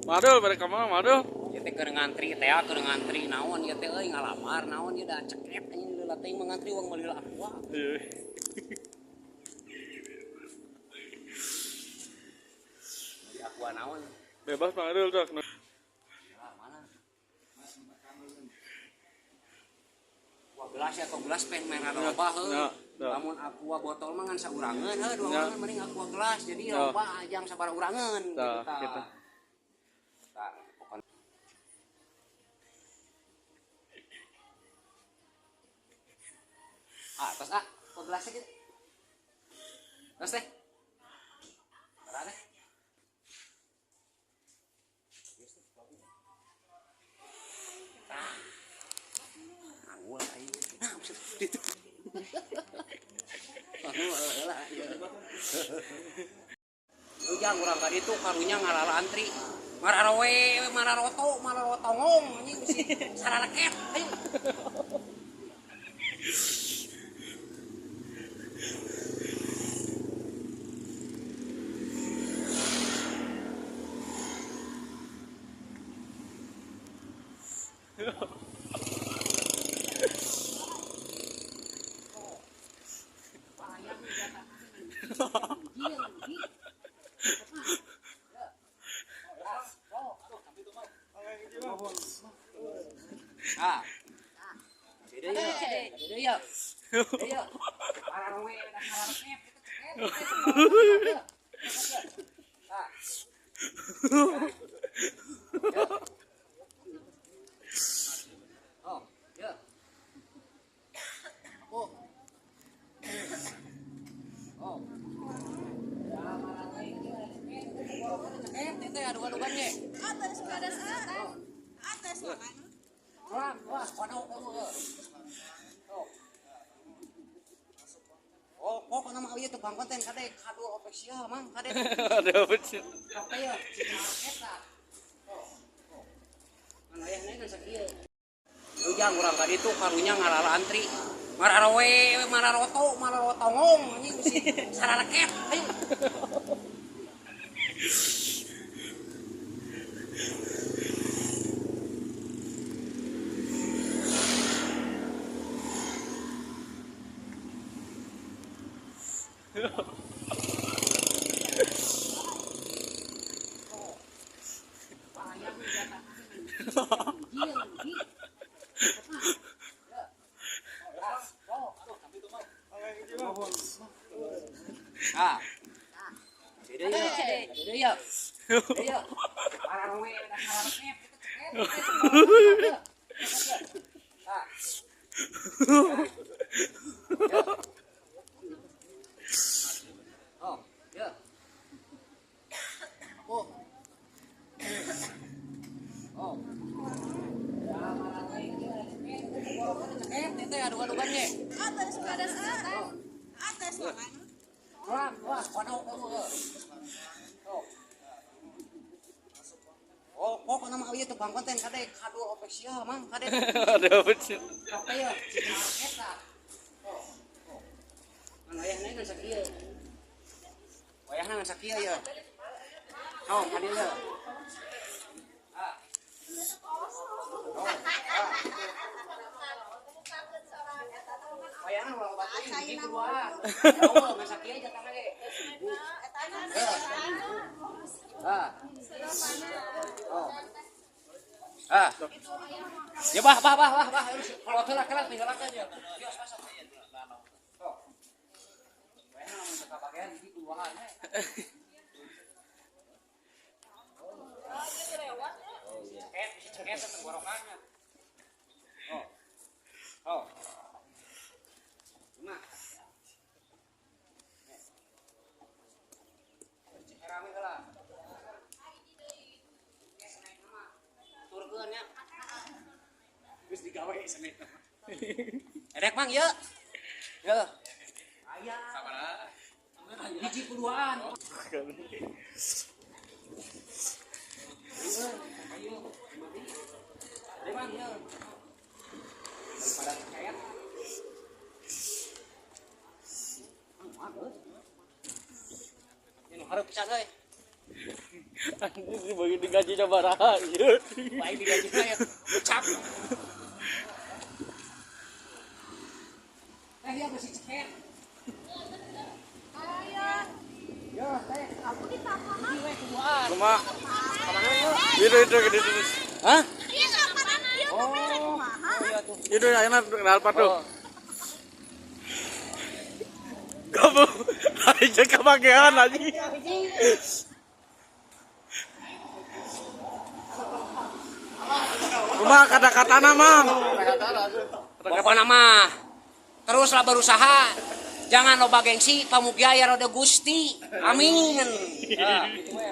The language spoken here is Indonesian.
Madul mereka mah madul. Ieu teh keur ngantri keur ngantri naon ieu teh euy ngalamar naon ieu da cekep anjing leulah teuing mangantri uang meuli aqua. Iya. Di aqua naon? Bebas madul dak. Mana? Wah gelas ya kok gelas pen merah loba heuh. Lamun aqua botol mah ngan saurangeun heuh dua urangan mending aqua gelas jadi loba ajang sabaraha urangan Tah kita. Tos kok gelasnya gitu. Tos teh. Parah teh. Angul aing. Nah, maksud itu. Ujang urang ka ditu karunya ngalala antri. Mararowe, mararotongong anjing bisi sarana ket. Ayo. Ah. Beda ya. Mararowe da sarana ket. Ah. Oh, ya. Oh. Oh. Itu adu-aduan ge. Atas pedas atas makan. Wah, pada kamu. Oh, kok nama ieu teu bang konten kade kado official mang kade. Ada betul. Apa ya? Eta. Kan aya neungan sakieu. Ujang urang ka ditu karunya ngalala antri. Mararowe, mararotongong anjing bisi sarana ket. Ayo. Ah. Beda ya. Mararowe da sarana ket. Ah. Oh, ya. Oh. Oh. Itu adu-aduan ge. Atas pedas atas makan. Wah, pada kamu. Oh, kok nama ieu teu bang konten kade kado official mang kade. Ada betul. Apa ya? Eta. Kan aya neungan sakieu. Wayahna ngan sakieu ya. Oh, kadieu. Ah. Wayahna ulah batuin di kedua. Oh, ngan sakieu jatah ge. Ah. Oh. Ah. Ya bah. Kalau teu lah kelas tinggal aja dia. Bios masuk. Oh. Wayahna mun teu kabagean di keduaan. Ceket tenggorokannya. Oh. Nah. Rame heula. Turkeun nya. Geus digawe sene. Edek Mang ye. Ye. Aya. Sabaraha? Hiji puluhan. Ayo. Ada Mang ye. Pada ceket. Hareup pisan euy. Anjing dibagi digaji sabaraha ieu. Baik digaji ya. Cap. Dia masih ceket. Ya, teh. Aku ditambah. Ini we kuduaan. Kumaha? Kamana ya? Itu gitu. Hah? Iya, kapan dia tuh beres kumaha? Iya tuh. Itu ayeuna kenal pat tuh. Oh. Kamu aja kebagian lagi. Kumaha kata-kata nama? Pokokna mah teruslah berusaha. Jangan loba gengsi, pamugia ya roda Gusti. Amin. Nah, gitu we.